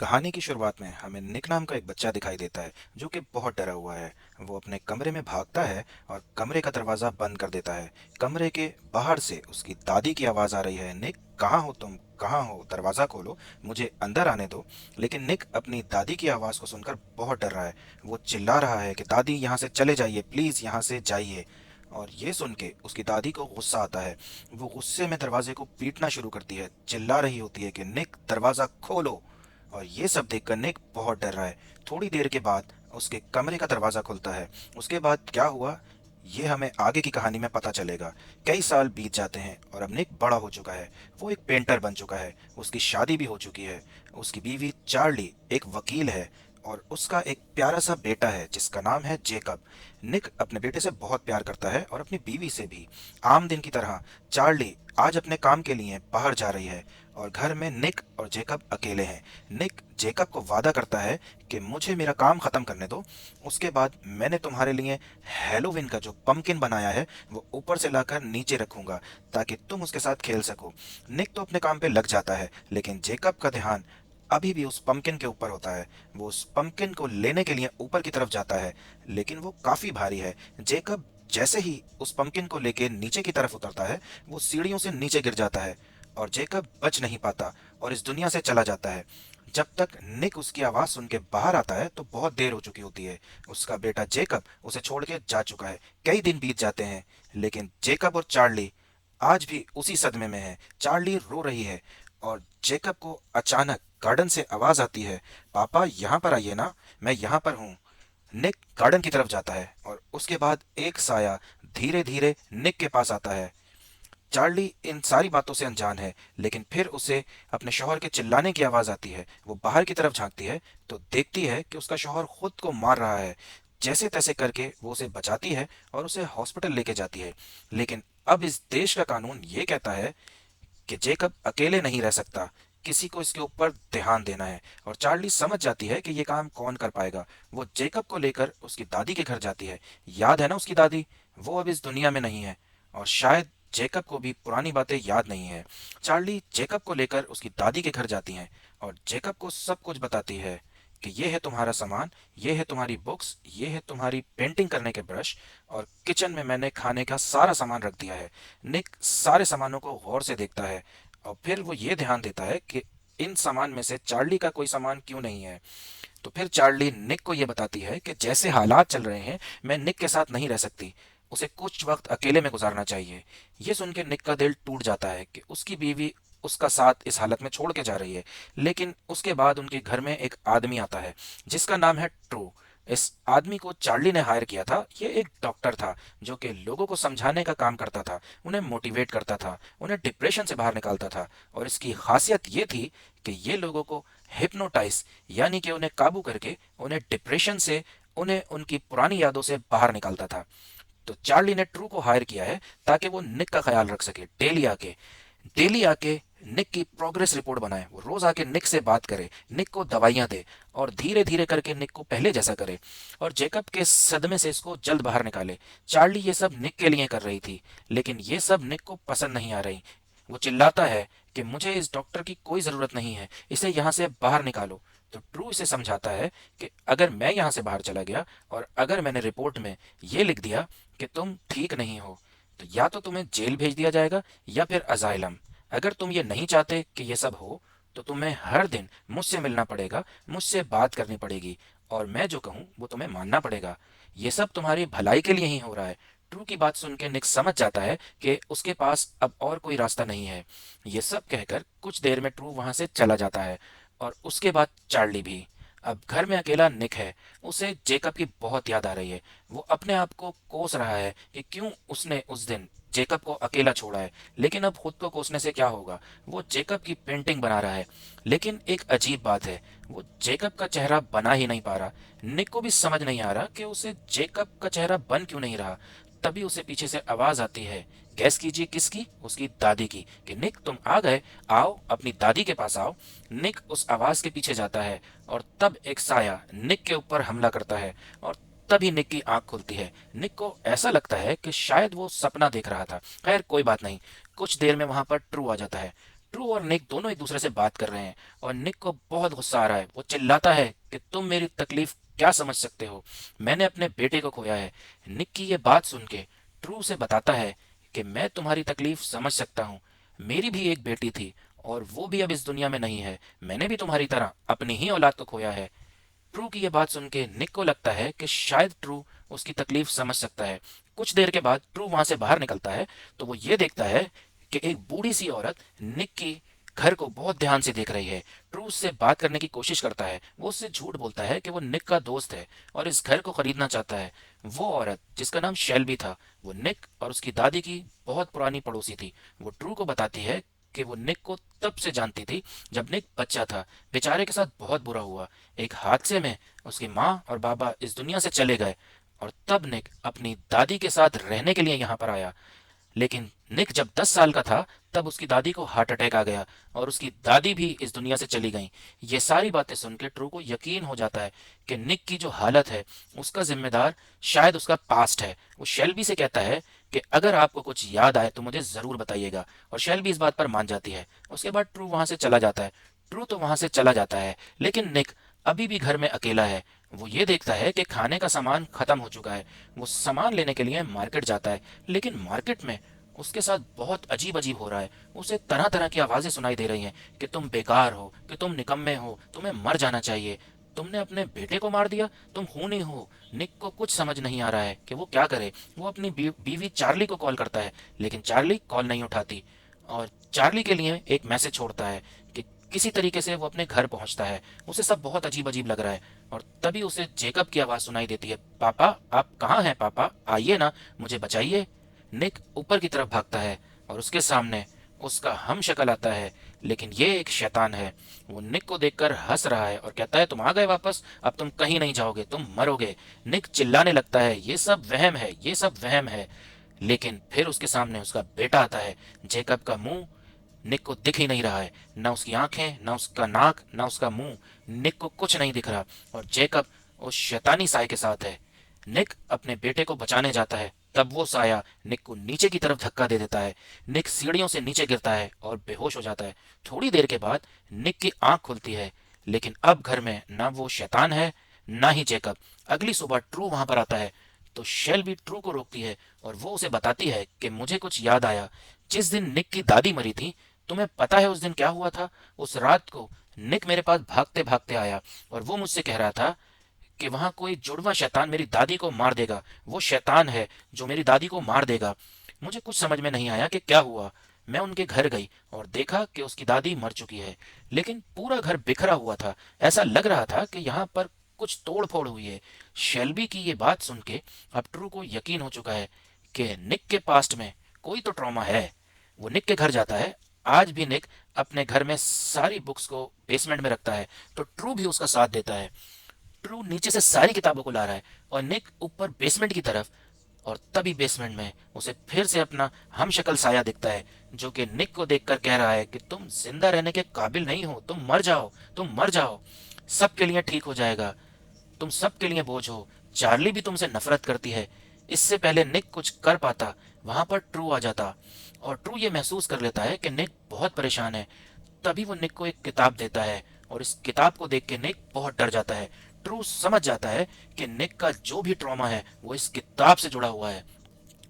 कहानी की शुरुआत में हमें निक नाम का एक बच्चा दिखाई देता है जो कि बहुत डरा हुआ है। वो अपने कमरे में भागता है और कमरे का दरवाजा बंद कर देता है। कमरे के बाहर से उसकी दादी की आवाज आ रही है, निक कहाँ हो तुम, कहाँ हो, दरवाजा खोलो, मुझे अंदर आने दो। लेकिन निक अपनी दादी की आवाज को सुनकर बहुत डर रहा है। वो चिल्ला रहा है कि दादी यहाँ से चले जाइए, प्लीज यहाँ से जाइए। और ये सुन के उसकी दादी को गुस्सा आता है। वो गुस्से में दरवाजे को पीटना शुरू करती है, चिल्ला रही होती है कि निक दरवाजा खोलो। और ये सब देखकर निक बहुत डर रहा है। थोड़ी देर के बाद उसके कमरे का दरवाजा खुलता है। उसके बाद क्या हुआ, ये हमें आगे की कहानी में पता चलेगा। कई साल बीत जाते हैं और अब निक बड़ा हो चुका है। वो एक पेंटर बन चुका है। उसकी शादी भी हो चुकी है। उसकी बीवी चार्ली एक वकील है और उसका एक प्यारा सा बेटा है जिसका नाम है जेकब। निक अपने बेटे से बहुत प्यार करता है और अपनी बीवी से भी। आम दिन की तरह चार्ली आज अपने काम के लिए बाहर जा रही है और घर में निक और जेकब अकेले हैं। निक जेकब को वादा करता है कि मुझे मेरा काम खत्म करने दो, उसके बाद मैंने तुम्हारे लिए हैलोविन का जो पंपकिन बनाया है वो ऊपर से लाकर नीचे रखूंगा ताकि तुम उसके साथ खेल सको। निक तो अपने काम पे लग जाता है लेकिन जेकब का ध्यान अभी भी उस पंपकिन के ऊपर होता है। वो उस पंपकिन को लेने के लिए ऊपर की तरफ जाता है लेकिन वो काफी भारी है। जेकब जैसे ही उस पंपकिन को लेके नीचे की तरफ उतरता है वो सीढ़ियों से नीचे गिर जाता है और जेकब बच नहीं पाता और इस दुनिया से चला जाता है। जब तक निक उसकी आवाज सुन के बाहर आता है तो बहुत देर हो चुकी होती है। उसका बेटा जेकब उसे छोड़ के जा चुका है। कई दिन बीत जाते हैं लेकिन जेकब और चार्ली आज भी उसी सदमे में है। चार्ली रो रही है और जेकब को अचानक गार्डन से आवाज आती है, पापा यहाँ पर आइए ना, मैं यहाँ पर हूँ। निक गार्डन की तरफ जाता है और उसके बाद एक साया धीरे धीरे निक के पास आता है। चार्ली इन सारी बातों से अनजान है लेकिन फिर उसे अपने शौहर के चिल्लाने की आवाज आती है। वो बाहर की तरफ झांकती है तो देखती है कि उसका शौहर खुद को मार रहा है। जैसे तैसे करके वो उसे बचाती है और उसे हॉस्पिटल लेके जाती है। लेकिन अब इस देश का कानून ये कहता है कि जेकब अकेले नहीं रह सकता, किसी को इसके ऊपर ध्यान देना है। और चार्ली समझ जाती है कि ये काम कौन कर पाएगा। वो जेकब को लेकर उसकी दादी के घर जाती है। याद है ना उसकी दादी, वो अब इस दुनिया में नहीं है और शायद जेकब को भी पुरानी बातें याद नहीं है। चार्ली जेकब को लेकर उसकी दादी के घर जाती हैं और जेकब को सब कुछ बताती है कि ये है तुम्हारा सामान, ये है तुम्हारी बुक्स, ये है तुम्हारी पेंटिंग करने के ब्रश और किचन में मैंने खाने का सारा सामान रख दिया है। निक सारे सामानों को गौर से देखता है और फिर वो ये ध्यान देता है कि इन सामान में से चार्ली का कोई सामान क्यों नहीं है। तो फिर चार्ली निक को ये बताती है कि जैसे हालात चल रहे हैं मैं निक के साथ नहीं रह सकती, उसे कुछ वक्त अकेले में गुजारना चाहिए। ये सुन के निक का दिल टूट जाता है कि उसकी बीवी उसका साथ इस हालत में छोड़ के जा रही है। लेकिन उसके बाद उनके घर में एक आदमी आता है जिसका नाम है ट्रू। इस आदमी को चार्ली ने हायर किया था। ये एक डॉक्टर था जो कि लोगों को समझाने का काम करता था, उन्हें मोटिवेट करता था, उन्हें डिप्रेशन से बाहर निकालता था। और इसकी खासियत ये थी कि ये लोगों को हिप्नोटाइज यानी कि उन्हें काबू करके उन्हें डिप्रेशन से, उन्हें उनकी पुरानी यादों से बाहर निकालता था। तो चार्ली ने ट्रू को हायर किया है ताकि वो निक का ख्याल रख सके। डेली आके निक की प्रोग्रेस रिपोर्ट बनाए। वो रोज आके निक से बात करे, निक को दवाइयां दे और धीरे धीरे करके निक को पहले जैसा करे और जेकब के सदमे से इसको जल्द बाहर निकाले। चार्ली ये सब निक के लिए कर रही थी लेकिन ये सब निक को पसंद नहीं आ रही। वो चिल्लाता है कि मुझे इस डॉक्टर की कोई जरूरत नहीं है, इसे यहाँ से बाहर निकालो। तो ट्रू इसे समझाता है कि अगर मैं यहाँ से बाहर चला गया और अगर मैंने रिपोर्ट में ये लिख दिया कि तुम ठीक नहीं हो तो या तो तुम्हें जेल भेज दिया जाएगा या फिर अजाइलम। अगर तुम ये नहीं चाहते कि ये सब हो तो तुम्हें हर दिन मुझसे मिलना पड़ेगा, मुझसे बात करनी पड़ेगी और मैं जो कहूँ वो तुम्हें मानना पड़ेगा। ये सब तुम्हारी भलाई के लिए ही हो रहा है। ट्रू की बात सुन के निक समझ जाता है कि उसके पास अब और कोई रास्ता नहीं है। ये सब कहकर कुछ देर में ट्रू वहां से चला जाता है और उसके बाद चार्ली भी। अब घर में अकेला निक है। उसे जेकब की बहुत याद आ रही है। वो अपने आप को कोस रहा है कि क्यों उसने उस दिन जेकब को अकेला छोड़ा है। लेकिन अब खुद को कोसने से क्या होगा, वो जेकब की पेंटिंग बना रहा है। लेकिन एक अजीब बात है, वो जेकब का चेहरा बना ही नहीं पा रहा। निक को भी समझ नहीं आ रहा कि उसे जेकब का चेहरा बन क्यों नहीं रहा। तभी उसे पीछे से आवाज आती है, गैस कीजिए किसकी, उसकी दादी की, कि निक तुम आ गए, आओ अपनी दादी के पास आओ। निक उस आवाज के पीछे जाता है और तब एक साया निक के ऊपर हमला करता है और तभी निक की आंख खुलती है। निक को ऐसा लगता है कि शायद वो सपना देख रहा था। खैर कोई बात नहीं। कुछ देर में वहां पर ट्रू आ जाता है। ट्रू और निक दोनों एक दूसरे से बात कर रहे हैं और निक को बहुत गुस्सा आ रहा है। वो चिल्लाता है कि तुम मेरी तकलीफ क्या समझ सकते हो, मैंने अपने बेटे को खोया है। निक की ये बात सुन के ट्रू से बताता है कि मैं तुम्हारी तकलीफ समझ सकता हूँ, मेरी भी एक बेटी थी और वो भी अब इस दुनिया में नहीं है। मैंने भी तुम्हारी तरह अपनी ही औलाद को खोया है। ट्रू की यह बात सुन के निक को लगता है कि शायद ट्रू उसकी तकलीफ समझ सकता है। कुछ देर के बाद ट्रू वहां से बाहर निकलता है तो वो ये देखता है कि एक बूढ़ी सी औरत निक की घर को बहुत ध्यान से देख रही है। ट्रू उससे बात करने की कोशिश करता है। वो उससे झूठ बोलता है कि वो निक का दोस्त है और इस घर को खरीदना चाहता है। वो औरत जिसका नाम शेल्बी था, वो निक और उसकी दादी की बहुत पुरानी पड़ोसी थी। वो ट्रू को बताती है कि वो निक को तब से जानती थी जब निक बच्चा था। बेचारे के साथ बहुत बुरा हुआ। एक हादसे में उसकी माँ और बाबा इस दुनिया से चले गए और तब निक अपनी दादी के साथ रहने के लिए यहाँ पर आया। लेकिन निक जब 10 साल का था तब उसकी दादी को हार्ट अटैक आ गया और उसकी दादी भी इस दुनिया से चली गई। ये सारी बातें सुन के ट्रू को यकीन हो जाता है कि निक की जो हालत है उसका जिम्मेदार शायद उसका पास्ट है। वो शेल्बी से कहता है कि अगर आपको कुछ याद आए तो मुझे जरूर बताइएगा और शेल्बी इस बात पर मान जाती है। उसके बाद ट्रू वहां से चला जाता है। ट्रू तो वहां से चला जाता है लेकिन निक अभी भी घर में अकेला है। वो ये देखता है कि खाने का सामान खत्म हो चुका है। वो सामान लेने के लिए मार्केट जाता है लेकिन मार्केट में उसके साथ बहुत अजीब अजीब हो रहा है। उसे तरह तरह की आवाजें सुनाई दे रही हैं कि तुम बेकार हो, कि तुम निकम्मे हो, तुम्हें मर जाना चाहिए, तुमने अपने बेटे को मार दिया, तुम खूनी हो। निक को कुछ समझ नहीं आ रहा है कि वो क्या करे। वो अपनी बीवी चार्ली को कॉल करता है लेकिन चार्ली कॉल नहीं उठाती और चार्ली के लिए एक मैसेज छोड़ता है कि किसी तरीके से वो अपने घर पहुंचता है। उसे सब बहुत अजीब अजीब लग रहा है और तभी उसे जेकब की आवाज सुनाई देती है, पापा आप कहाँ हैं, पापा आइए ना, मुझे बचाइए। निक ऊपर की तरफ भागता है और उसके सामने उसका हम शक्ल आता है लेकिन ये एक शैतान है। वो निक को देखकर हंस रहा है और कहता है, तुम आ गए वापस, अब तुम कहीं नहीं जाओगे, तुम मरोगे। निक चिल्लाने लगता है, ये सब वहम है, ये सब वहम है। लेकिन फिर उसके सामने उसका बेटा आता है। जेकब का मुंह निक को दिख ही नहीं रहा है, ना उसकी आंखें, ना उसका नाक, ना उसका मुंह। निक को कुछ नहीं दिख रहा और जेकब उस शैतानी साय के साथ है। निक अपने बेटे को बचाने जाता है तब वो साया निक को नीचे की तरफ धक्का दे देता है। निक सीढ़ियों से नीचे गिरता है और बेहोश हो जाता है। थोड़ी देर के बाद निक की आंख खुलती है लेकिन अब घर में ना वो शैतान है ना ही जेकब। अगली सुबह ट्रू वहां पर आता है तो शेल भी ट्रू को रोकती है और वो उसे बताती है कि मुझे कुछ याद आया। जिस दिन निक की दादी मरी थी, तुम्हें पता है उस दिन क्या हुआ था? उस रात को निक मेरे पास भागते भागते आया और वो मुझसे कह रहा था कि वहां कोई जुड़वा शैतान मेरी दादी को मार देगा। वो शैतान है जो मेरी दादी को मार देगा। मुझे कुछ समझ में नहीं आया कि क्या हुआ। मैं उनके घर गई और देखा कि उसकी दादी मर चुकी है लेकिन पूरा घर बिखरा हुआ था। ऐसा लग रहा था कि यहाँ पर कुछ तोड़ फोड़ हुई है। शेल्बी की ये बात सुन के अब ट्रू को यकीन हो चुका है कि निक के पास्ट में कोई तो ट्रॉमा है। वो निक के घर जाता है। आज भी निक अपने घर में सारी बुक्स को बेसमेंट में रखता है तो ट्रू भी उसका साथ देता है। ट्रू नीचे से सारी किताबों को ला रहा है और निक ऊपर बेसमेंट की तरफ। और तभी बेसमेंट में उसे फिर से अपना हम शक्ल साया दिखता है जो कि निक को देखकर कह रहा है कि तुम जिंदा रहने के काबिल नहीं हो, तुम मर जाओ, तुम मर जाओ, सबके लिए ठीक हो जाएगा, तुम सबके लिए बोझ हो। चार्ली भी तुमसे नफरत करती है। इससे पहले निक कुछ कर पाता वहां पर ट्रू आ जाता और ट्रू ये महसूस कर लेता है कि निक बहुत परेशान है। तभी वो निक को एक किताब देता है और इस किताब को देख के निक बहुत डर जाता है। ट्रू समझ जाता है कि निक का जो भी ट्रॉमा है वो इस किताब से जुड़ा हुआ है।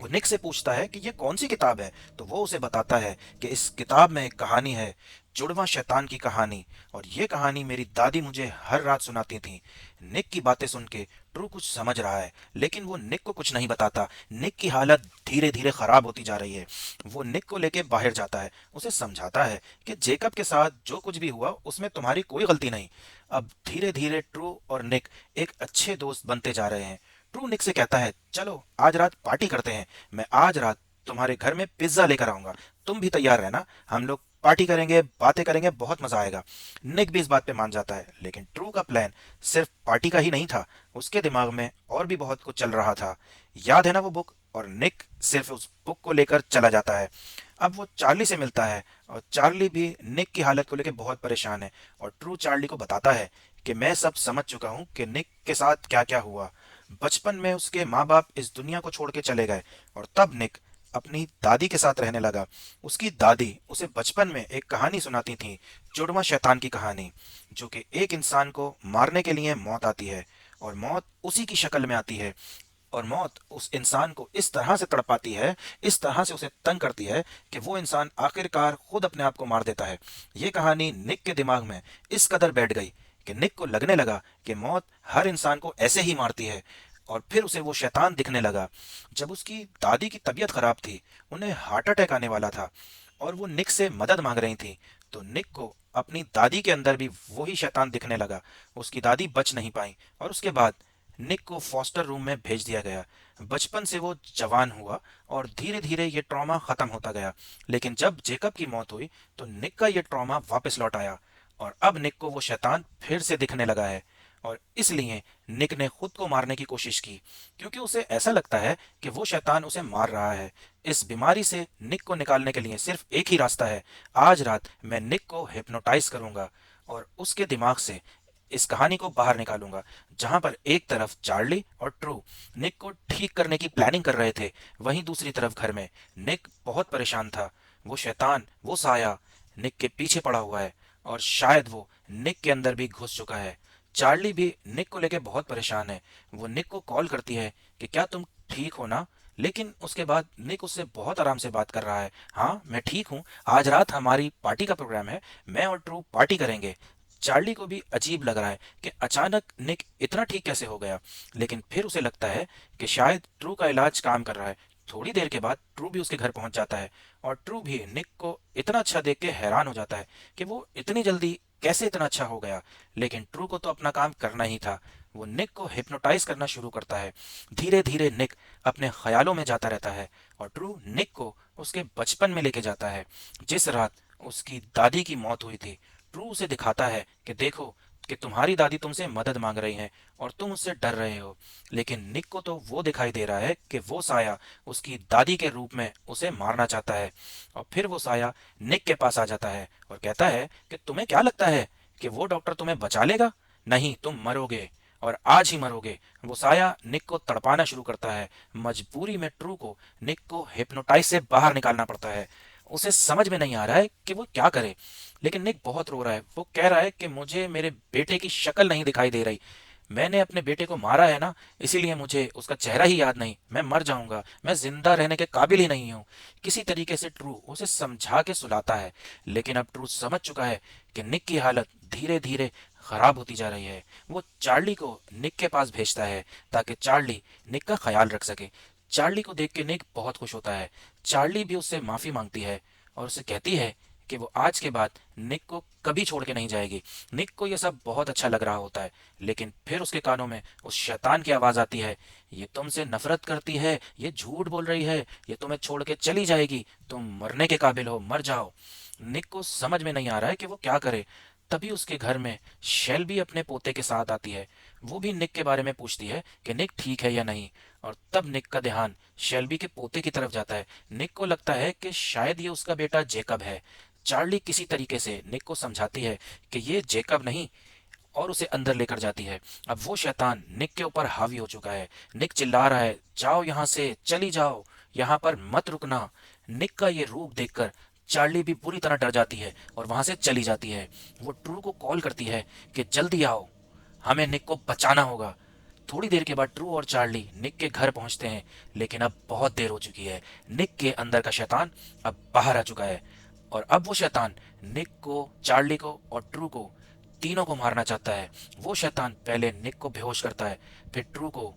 वो निक से पूछता है कि ये कौन सी किताब है तो वो उसे बताता है कि इस किताब में एक कहानी है, जुड़वा शैतान की कहानी, और ये कहानी मेरी दादी मुझे हर रात सुनाती थी। निक की बातें सुन के ट्रू कुछ समझ रहा है लेकिन वो निक को कुछ नहीं बताता। निक की हालत धीरे धीरे खराब होती जा रही है। वो निक को लेके बाहर जाता है, उसे समझाता है कि जेकब के साथ जो कुछ भी हुआ उसमें तुम्हारी कोई गलती नहीं। अब धीरे धीरे ट्रू और निक एक अच्छे दोस्त बनते जा रहे हैं। ट्रू निक से कहता है, चलो आज रात पार्टी करते हैं, मैं आज रात तुम्हारे घर में पिज्जा लेकर आऊंगा, तुम भी तैयार रहना, हम लोग पार्टी करेंगे, बातें करेंगे, बहुत मजा आएगा। निक भी इस बात पे मान जाता है लेकिन ट्रू का प्लान सिर्फ पार्टी का ही नहीं था। उसके दिमाग में और भी बहुत कुछ चल रहा था। याद है ना वो बुक? और निक सिर्फ उस बुक को लेकर चला जाता है। अब वो चार्ली से मिलता है और चार्ली भी निक की हालत को लेकर बहुत परेशान है और ट्रू चार्ली को बताता है कि मैं सब समझ चुका हूँ कि निक के साथ क्या क्या हुआ। बचपन में उसके माँ बाप इस दुनिया को छोड़ के चले गए और तब निक अपनी दादी के साथ रहने लगा। उसकी दादी उसे बचपन में एक कहानी सुनाती थी, जुड़वा शैतान की कहानी, जो कि एक इंसान को मारने के लिए मौत आती है और मौत उसी की शक्ल में आती है। और मौत उस इंसान को इस तरह से तड़पाती है, इस तरह से उसे तंग करती है कि वो इंसान आखिरकार खुद अपने आप को मार देता है। ये कहानी निक के दिमाग में इस कदर बैठ गई कि निक को लगने लगा कि मौत हर इंसान को ऐसे ही मारती है। और फिर उसे वो शैतान दिखने लगा। जब उसकी दादी की तबीयत खराब थी, उन्हें हार्ट अटैक आने वाला था और वो निक से मदद मांग रही थी, तो निक को अपनी दादी के अंदर भी वही शैतान दिखने लगा। उसकी दादी बच नहीं पाई और उसके बाद निक को फॉस्टर रूम में भेज दिया गया। बचपन से वो जवान हुआ और धीरे धीरे ये ट्रॉमा खत्म होता गया। लेकिन जब जेकब की मौत हुई तो निक का ये ट्रॉमा वापस लौट आया और अब निक को वो शैतान फिर से दिखने लगा है। और इसलिए निक ने खुद को मारने की कोशिश की, क्योंकि उसे ऐसा लगता है कि वो शैतान उसे मार रहा है। इस बीमारी से निक को निकालने के लिए सिर्फ एक ही रास्ता है। आज रात मैं निक को हिप्नोटाइज करूंगा और उसके दिमाग से इस कहानी को बाहर निकालूंगा, जहां पर एक तरफ चार्ली और ट्रू निक को ठीक करने की प्लानिंग कर रहे थे, वहीं दूसरी तरफ घर में निक बहुत परेशान था। वो शैतान, वो साया निक के पीछे पड़ा हुआ है और शायद वो निक के अंदर भी घुस चुका है। चार्ली भी निक को लेकर बहुत परेशान है। वो निक को कॉल करती है कि क्या तुम ठीक हो ना। लेकिन उसके बाद निक उससे बहुत आराम से बात कर रहा है। हाँ, मैं ठीक हूँ, आज रात हमारी पार्टी का प्रोग्राम है, मैं और ट्रू पार्टी करेंगे। चार्ली को भी अजीब लग रहा है कि अचानक निक इतना ठीक कैसे हो गया। लेकिन फिर उसे लगता है कि शायद ट्रू का इलाज काम कर रहा है। थोड़ी देर के बाद ट्रू भी उसके घर पहुंच जाता है और ट्रू भी निक को इतना अच्छा देख के हैरान हो जाता है कि वो इतनी जल्दी कैसे इतना अच्छा हो गया। लेकिन ट्रू को तो अपना काम करना ही था। वो निक को हिप्नोटाइज करना शुरू करता है। धीरे धीरे निक अपने ख्यालों में जाता रहता है और ट्रू निक को उसके बचपन में लेके जाता है, जिस रात उसकी दादी की मौत हुई थी। ट्रू उसे दिखाता है कि देखो कि तुम्हारी दादी तुमसे मदद मांग रही है और तुम उससे डर रहे हो। लेकिन निक को तो वो दिखाई दे रहा है कि वो साया उसकी दादी के रूप में उसे मारना चाहता है। और फिर वो साया निक के पास आ जाता है और कहता है कि तुम्हें क्या लगता है कि वो डॉक्टर तुम्हें बचा लेगा? नहीं, तुम मरोगे और आज ही मरोगे। वो साया निक को तड़पाना शुरू करता है। मजबूरी में ट्रू को निक को हिप्नोटाइज से बाहर निकालना पड़ता है। उसे समझ में नहीं आ रहा है कि वो क्या करे। लेकिन निक बहुत रो रहा है। वो कह रहा है कि मुझे मेरे बेटे की शक्ल नहीं दिखाई दे रही। मैंने अपने बेटे को मारा है ना, इसीलिए मुझे उसका चेहरा ही याद नहीं। मैं मर जाऊंगा, मैं जिंदा रहने के काबिल ही नहीं हूँ। किसी तरीके से ट्रू उसे समझा के सुलाता है। लेकिन अब ट्रू समझ चुका है कि निक की हालत धीरे धीरे खराब होती जा रही है। वो चार्ली को निक के पास भेजता है ताकि चार्ली निक का ख्याल रख सके। चार्ली को देख के निक बहुत खुश होता है। चार्ली भी उससे माफी मांगती है और उसे कहती है कि वो आज के बाद निक को कभी छोड़ के नहीं जाएगी। निक को यह सब बहुत अच्छा लग रहा होता है, लेकिन फिर उसके कानों में उस शैतान की आवाज आती है, ये तुमसे नफरत करती है, ये झूठ बोल रही है, ये तुम्हें छोड़ के चली जाएगी, तुम मरने के काबिल हो, मर जाओ। निक को समझ में नहीं आ रहा है कि वो क्या करे। तभी उसके घर में शेल्बी अपने पोते के साथ आती है। वो भी निक के बारे में पूछती है कि निक ठीक है या नहीं। और तब निक का ध्यान शेल्बी के पोते की तरफ जाता है। निक को लगता है कि शायद ये उसका बेटा जेकब है। चार्ली किसी तरीके से निक को समझाती है कि ये जेकब नहीं और उसे अंदर लेकर जाती है। अब वो शैतान निक के ऊपर हावी हो चुका है। निक चिल्ला रहा है, जाओ यहाँ से, चली जाओ, यहाँ पर मत रुकना। निक का ये रूप देखकर चार्ली भी पूरी तरह डर जाती है और वहां से चली जाती है। वो ट्रू को कॉल करती है कि जल्दी आओ, हमें निक को बचाना होगा। थोड़ी देर के बाद ट्रू और चार्ली निक के घर पहुंचते हैं, लेकिन अब बहुत देर हो चुकी है। निक के अंदर का शैतान अब बाहर आ चुका है और अब वो शैतान निक को, चार्ली को और ट्रू को, तीनों को मारना चाहता है। वो शैतान पहले निक को बेहोश करता है, फिर ट्रू को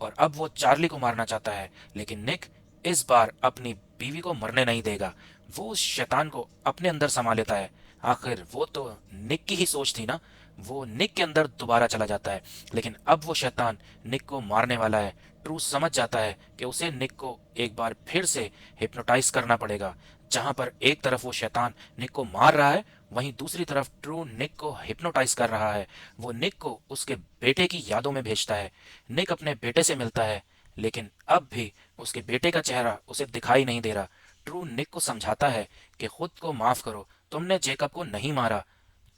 और अब वो चार्ली को मारना चाहता है। लेकिन निक इस बार अपनी बीवी को मरने नहीं देगा। वो उस शैतान को अपने अंदर समा लेता है। आखिर वो तो निक की ही सोच थी ना। वो निक के अंदर दोबारा चला जाता है, लेकिन अब वो शैतान निक को मारने वाला है। ट्रू समझ जाता है कि उसे निक को एक बार फिर से हिप्नोटाइज करना पड़ेगा। जहां पर एक तरफ वो शैतान निक को मार रहा है, वहीं दूसरी तरफ ट्रू निक को हिप्नोटाइज कर रहा है। वो निक को उसके बेटे की यादों में भेजता है। निक अपने बेटे से मिलता है, लेकिन अब भी उसके बेटे का चेहरा उसे दिखाई नहीं दे रहा। ट्रू निक को समझाता है कि खुद को माफ करो, तुमने जेकब को नहीं मारा,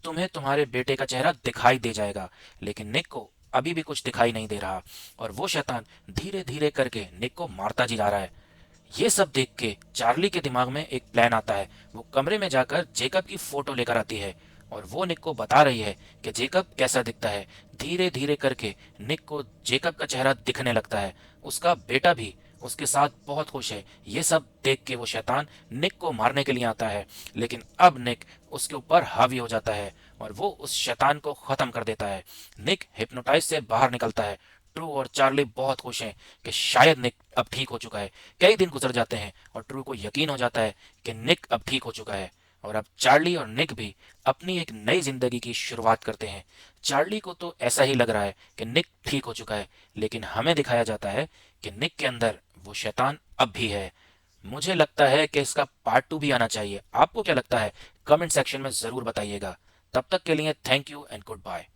तुम्हें तुम्हारे बेटे का चेहरा दिखाई दे जाएगा। लेकिन निक को अभी भी कुछ दिखाई नहीं दे रहा और वो शैतान धीरे धीरे करके निक को मारता जी जा रहा है। ये सब देख के चार्ली के दिमाग में एक प्लान आता है। वो कमरे में जाकर जेकब की फोटो लेकर आती है और वो निक को बता रही है कि जेकब कैसा दिखता है। धीरे धीरे करके निक को जेकब का चेहरा दिखने लगता है। उसका बेटा भी उसके साथ बहुत खुश है। ये सब देख के वो शैतान निक को मारने के लिए आता है, लेकिन अब निक उसके ऊपर हावी हो जाता है और वो उस शैतान को खत्म कर देता है। निक हिप्नोटाइज से बाहर निकलता है। ट्रू और चार्ली बहुत खुश हैं कि शायद निक अब ठीक हो चुका है। कई दिन गुजर जाते हैं और ट्रू को यकीन हो जाता है कि निक अब ठीक हो चुका है और अब चार्ली और निक भी अपनी एक नई जिंदगी की शुरुआत करते हैं। चार्ली को तो ऐसा ही लग रहा है कि निक ठीक हो चुका है, लेकिन हमें दिखाया जाता है कि निक के अंदर वो शैतान अब भी है। मुझे लगता है कि इसका पार्ट 2 भी आना चाहिए। आपको क्या लगता है? कमेंट सेक्शन में जरूर बताइएगा। तब तक के लिए thank you and good bye.